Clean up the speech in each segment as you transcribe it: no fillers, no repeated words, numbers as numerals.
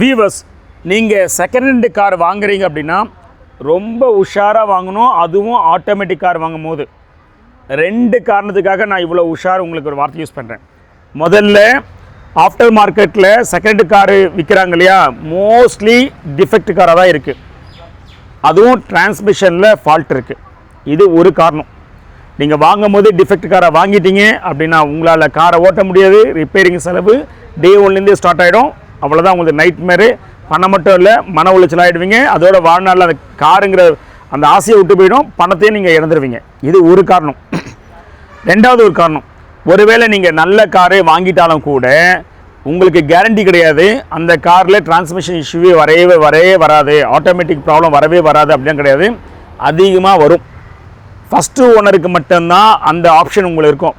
Viewers, நீங்கள் second hand car வாங்குறீங்க அப்படின்னா ரொம்ப உஷாராக வாங்கணும். அதுவும் ஆட்டோமேட்டிக் கார் வாங்கும் போது 2 காரணத்துக்காக நான் இவ்வளோ உஷார் உங்களுக்கு ஒரு வார்த்தை யூஸ் பண்ணுறேன். முதல்ல, ஆஃப்டர் மார்க்கெட்டில் செகண்ட் காரு விற்கிறாங்க இல்லையா, மோஸ்ட்லி டிஃபெக்ட் காராக தான் இருக்குது. அதுவும் டிரான்ஸ்மிஷனில் ஃபால்ட் இருக்குது. இது ஒரு காரணம். நீங்கள் வாங்கும் போது டிஃபெக்ட் காரை வாங்கிட்டீங்க அப்படின்னா உங்களால் காரை ஓட்ட முடியாது. ரிப்பேரிங் செலவு டே 1லேருந்தே ஸ்டார்ட் ஆகிடும். அவ்வளோதான், உங்களுக்கு நைட் மேரு. பணம் மட்டும் இல்லை, மன உளைச்சல் ஆகிடுவீங்க. அதோட வாழ்நாளில் அந்த காருங்கிற அந்த ஆசையை விட்டு போயிடும், பணத்தையும் நீங்கள் இழந்துருவீங்க. இது ஒரு காரணம். ரெண்டாவது ஒரு காரணம், ஒருவேளை நீங்கள் நல்ல காரே வாங்கிட்டாலும் கூட உங்களுக்கு கேரண்டி கிடையாது. அந்த காரில் டிரான்ஸ்மிஷன் இஷ்யூவே வரவே வராது, ஆட்டோமேட்டிக் ப்ராப்ளம் வரவே வராது அப்படின்னு கிடையாது. அதிகமாக வரும். ஃபஸ்ட்டு ஓனருக்கு மட்டும்தான் அந்த ஆப்ஷன் உங்களுக்கு இருக்கும்.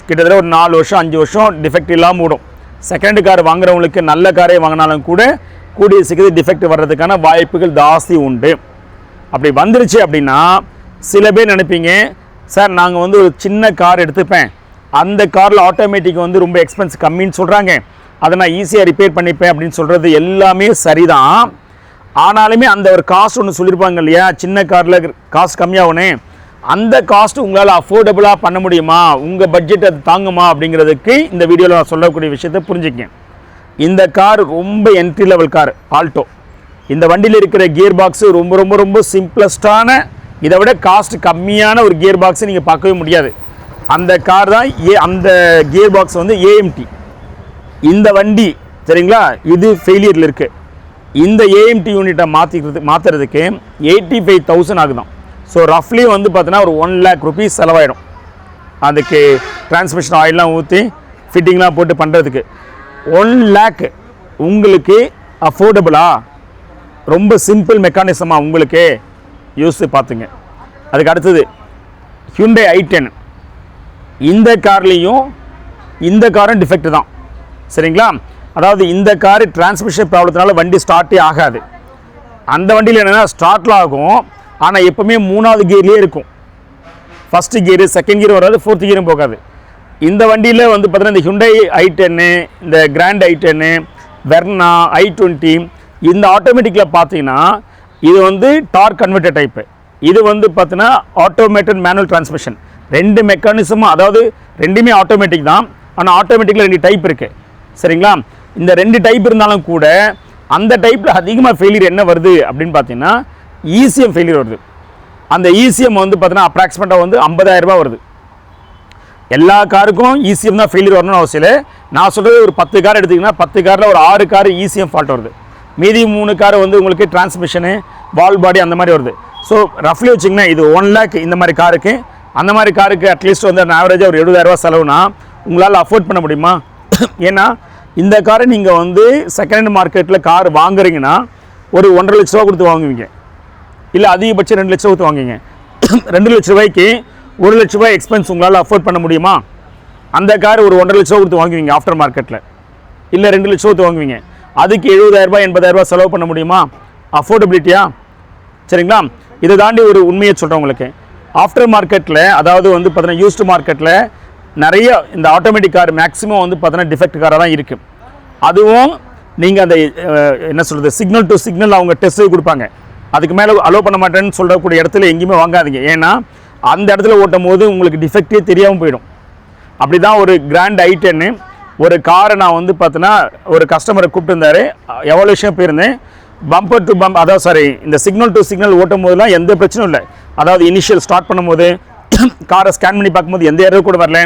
கிட்டத்தட்ட ஒரு 4 வருஷம் 5 வருஷம் டிஃபெக்ட் இல்லாமல் விடும். செகண்ட் கார் வாங்குறவங்களுக்கு நல்ல காரே வாங்கினாலும் கூட கூடிய சீக்கிரம் டிஃபெக்ட் வர்றதுக்கான வாய்ப்புகள் ஜாஸ்தி உண்டு. அப்படி வந்துருச்சு அப்படின்னா சில பேர் நினைப்பீங்க, சார் நாங்கள் வந்து ஒரு சின்ன கார் எடுத்துப்பேன், அந்த காரில் ஆட்டோமேட்டிக் வந்து ரொம்ப எக்ஸ்பென்ஸ் கம்மின்னு சொல்கிறாங்க, அதை நான் ஈஸியாக ரிப்பேர் பண்ணிப்பேன் அப்படின்னு சொல்கிறது எல்லாமே சரிதான். ஆனாலுமே அந்த ஒரு காஸ்ட் ஒன்று சொல்லியிருப்பாங்க இல்லையா, சின்ன காரில் காஸ்ட் கம்மியாகனே, அந்த காஸ்ட் உங்களால் அஃபோர்டபுளாக பண்ண முடியுமா, உங்கள் பட்ஜெட் அது தாங்குமா அப்படிங்கிறதுக்கு இந்த வீடியோவில் நான் சொல்லக்கூடிய விஷயத்தை புரிஞ்சுக்கங்க. இந்த கார் ரொம்ப என்ட்ரி லெவல் கார், ஆல்டோ. இந்த வண்டியில் இருக்கிற கியர் பாக்ஸு ரொம்ப ரொம்ப ரொம்ப சிம்பிளஸ்டான, இதை விட காஸ்ட் கம்மியான ஒரு கியர் பாக்ஸை நீங்கள் பார்க்கவே முடியாது. அந்த கார் தான் அந்த கியர் பாக்ஸ் வந்து ஏஎம்டி. இந்த வண்டி சரிங்களா, இது ஃபெயிலியரில் இருக்குது. இந்த ஏஎம்டி யூனிட்டை மாற்றுறதுக்கு 85,000 ஆகுதான். ஸோ ரஃப்லி வந்து பார்த்தீங்கன்னா ஒரு 1 lakh rupees செலவாயிடும். அதுக்கு டிரான்ஸ்மிஷன் ஆயிலெலாம் ஊற்றி ஃபிட்டிங்லாம் போட்டு பண்ணுறதுக்கு 1 lakh உங்களுக்கு அஃபோர்டபுளா? ரொம்ப சிம்பிள் மெக்கானிசமாக உங்களுக்கு யோசித்து பார்த்துங்க. அதுக்கு அடுத்தது Hyundai i10. இந்த கார்லேயும் இந்த காரும் டிஃபெக்ட் தான் சரிங்களா. அதாவது இந்த காரு டிரான்ஸ்மிஷன் ப்ராப்ளத்தினால வண்டி ஸ்டார்ட்டே ஆகாது. அந்த வண்டியில் என்னென்னா ஸ்டார்ட்லாம் ஆகும், ஆனால் எப்போவுமே 3வது கியர்லேயே இருக்கும். ஃபஸ்ட்டு கியரு செகண்ட் கியர் வராது, 4th கியரும் போகாது. இந்த வண்டியில் வந்து பார்த்தீங்கன்னா இந்த Hyundai i10, இந்த கிராண்ட் i10, வெர்னா i20, இந்த ஆட்டோமேட்டிக்கில் பார்த்தீங்கன்னா இது வந்து டார்க் கன்வெர்ட்டர் டைப்பு. இது வந்து பார்த்தீங்கன்னா ஆட்டோமேட்டட் மேனுவல் டிரான்ஸ்மிஷன். 2 மெக்கானிசமும், அதாவது 2மே ஆட்டோமேட்டிக் தான், ஆனால் ஆட்டோமேட்டிக்கில் 2 டைப் இருக்குது சரிங்களா. இந்த 2 டைப் இருந்தாலும் கூட அந்த டைப்பில் அதிகமாக ஃபெயிலியர் என்ன வருது அப்படின்னு பார்த்தீங்கன்னா ECM ஃபெயிலியர் வருது. அந்த ECM வந்து பார்த்தீங்கன்னா அப்ராக்சிமேட்டாக வந்து 50,000 ரூபா வருது. எல்லா காருக்கும் ECM தான் ஃபெயிலியர் வரணும்னு அவசியம் இல்லை. நான் சொல்கிறது ஒரு 10 கார் எடுத்திங்கன்னா 10 காரில் ஒரு 6 கார் ECM ஃபால்ட் வருது. மீதி 3 கார் வந்து உங்களுக்கு டிரான்ஸ்மிஷனு, வால் பாடி அந்த மாதிரி வருது. ஸோ ரஃப்லி வச்சிங்கன்னா இது 1 lakh இந்த மாதிரி காருக்கு. அந்த மாதிரி காருக்கு அட்லீஸ்ட் வந்து ஆவரேஜாக ஒரு 70,000 ரூபா செலவுனா உங்களால் அஃபோர்ட் பண்ண முடியுமா? ஏன்னா இந்த காரை நீங்கள் வந்து செகண்ட் ஹேண்ட் மார்க்கெட்டில் கார் வாங்குறீங்கன்னா ஒரு 1.5 லட்ச ரூபா கொடுத்து வாங்குவீங்க, இல்லை அதிகபட்சம் 2 லட்சம் கொடுத்து வாங்குவீங்க. 2 லட்ச ரூபாய்க்கு 1 லட்ச ரூபாய் எக்ஸ்பென்ஸ் உங்களால் அஃபோர்ட் பண்ண முடியுமா? அந்த கார் ஒரு 1.5 லட்ச ரூபா கொடுத்து வாங்குவீங்க ஆஃப்டர் மார்க்கெட்டில், இல்லை 2 லட்ச ரூபா கொடுத்து வாங்குவீங்க. அதுக்கு 70,000 ரூபாய் 80,000 ரூபாய் செலவு பண்ண முடியுமா? அஃபோர்டபிலிட்டியா? சரிங்களா. இதை தாண்டி ஒரு உண்மையை சொல்கிறேன் உங்களுக்கு. ஆஃப்டர் மார்க்கெட்டில், அதாவது வந்து பார்த்தீங்கன்னா யூஸ்டு மார்க்கெட்டில் நிறைய இந்த ஆட்டோமேட்டிக் கார் மேக்ஸிமம் வந்து பார்த்தீங்கன்னா டிஃபெக்ட் காராக தான் இருக்குது. அதுவும் நீங்கள் அந்த என்ன சொல்கிறது, சிக்னல் டு சிக்னல் அவங்க டெஸ்ட்டு கொடுப்பாங்க. அதுக்கு மேலே அலோவ் பண்ண மாட்டேன்னு சொல்லக்கூடிய இடத்துல எங்கேயுமே வாங்காதீங்க. ஏன்னா அந்த இடத்துல ஓட்டும் போது உங்களுக்கு டிஃபெக்டே தெரியாமல் போயிடும். அப்படி தான் ஒரு கிராண்ட் i10 ஒரு காரை நான் வந்து பார்த்தீங்கன்னா ஒரு கஸ்டமரை கூப்பிட்டுருந்தாரு, எவல்யூஷன் போயிருந்தேன். பம்பர் டு பம்ப், அதாவது இந்த சிக்னல் டு சிக்னல் ஓட்டும் போதெல்லாம் எந்த பிரச்சனையும் இல்லை. அதாவது இனிஷியல் ஸ்டார்ட் பண்ணும்போது காரை ஸ்கேன் பண்ணி பார்க்கும்போது எந்த எரர் கூட வரல.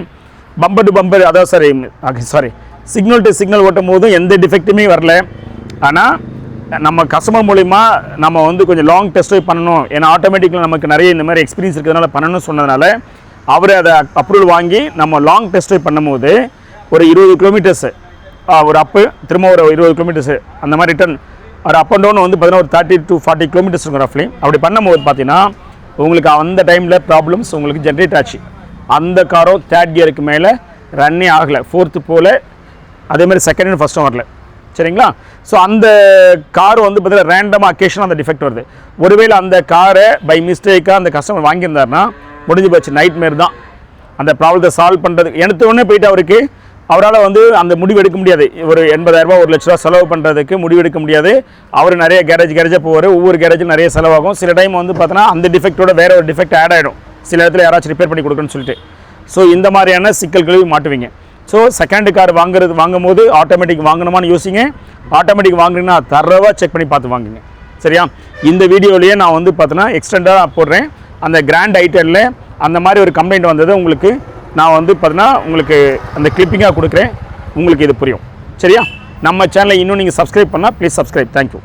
பம்பர் டு பம்பர், அதாவது சிக்னல் டு சிக்னல் ஓட்டும் போதும் எந்த டிஃபெக்ட்டுமே வரல. ஆனால் நம்ம கஸ்டமர் மூலிமா நம்ம வந்து கொஞ்சம் லாங் டெஸ்ட் ட்ரைவ் பண்ணணும், ஏன்னா ஆட்டோமேட்டிக்கில் நமக்கு நிறைய இந்த மாதிரி எக்ஸ்பீரியன்ஸ் இருக்கிறதுனால பண்ணணும்னு சொன்னதுனால அவர் அதை அப்ரூவல் வாங்கி நம்ம லாங் டெஸ்ட் ட்ரைவ் பண்ணும்போது ஒரு 20 கிலோமீட்டர்ஸு ஒரு அப்பு, திரும்ப ஒரு 20 கிலோமீட்டர்ஸு அந்த மாதிரி ரிட்டன் ஒரு அப் அண்ட் டவுன் வந்து பார்த்தீங்கன்னா ஒரு 30 to 40 கிலோமீட்டர்ஸ் இருக்கும் ரஃப்லி. அப்படி பண்ணும்போது பார்த்தீங்கன்னா உங்களுக்கு அந்த டைமில் ப்ராப்ளம்ஸ் உங்களுக்கு ஜென்ரேட் ஆச்சு. அந்த காரோ 3rd கியருக்கு மேலே ரன்னே ஆகலை, 4th போல், அதேமாதிரி செகண்ட் அண்ட் ஃபஸ்ட்டும் வரல சரிங்களா. ஸோ அந்த கார் வந்து பார்த்தீங்கன்னா ரேண்டமாக அக்கேஷனாக அந்த டிஃபெக்ட் வருது. ஒருவேளை அந்த காரை பை மிஸ்டேக்காக அந்த கஸ்டமர் வாங்கியிருந்தாருன்னா முடிஞ்சு போச்சு, நைட் மேர் தான் அந்த ப்ராப்ளத்தை சால்வ் பண்ணுறதுக்கு. எடுத்த உடனே போயிட்டு அவருக்கு அவரால் வந்து அந்த முடிவு எடுக்க முடியாது. ஒரு 80,000 1 லட்ச ரூபா செலவு பண்ணுறதுக்கு முடிவு எடுக்க முடியாது. அவர் நிறைய கேரேஜாக போவார். ஒவ்வொரு கேரேஜும் நிறைய செலவாகும். சில டைம் வந்து பார்த்தோன்னா அந்த டிஃபெக்ட்டோட வேறு ஒரு டிஃபெக்ட் ஆட் ஆகிடும், சில இடத்துல யாராச்சும் ரிப்பேர் பண்ணி கொடுக்குன்னு சொல்லிட்டு. ஸோ இந்த மாதிரியான சிக்கல்களையும் மாட்டுவீங்க. ஸோ செகண்ட் கார் வாங்கும் போது ஆட்டோமேட்டிக் வாங்கணுமான்னு யோசிங்க. ஆட்டோமேட்டிக் வாங்குறீங்கன்னா தரவாக செக் பண்ணி பார்த்து வாங்குங்க. சரியா? இந்த வீடியோலேயே நான் வந்து பார்த்தோன்னா எக்ஸ்டெண்டாக போடுறேன். அந்த கிராண்ட் ஐட்டனில் அந்த மாதிரி ஒரு கம்ப்ளைண்ட் வந்தது உங்களுக்கு நான் வந்து பார்த்தீங்கன்னா உங்களுக்கு அந்த கிளிப்பிங்காக கொடுக்குறேன். உங்களுக்கு இது புரியும். சரியா? நம்ம சேனலை இன்னும் நீங்கள் சப்ஸ்கிரைப் பண்ணால் ப்ளீஸ் சப்ஸ்கிரைப். தேங்க்யூ.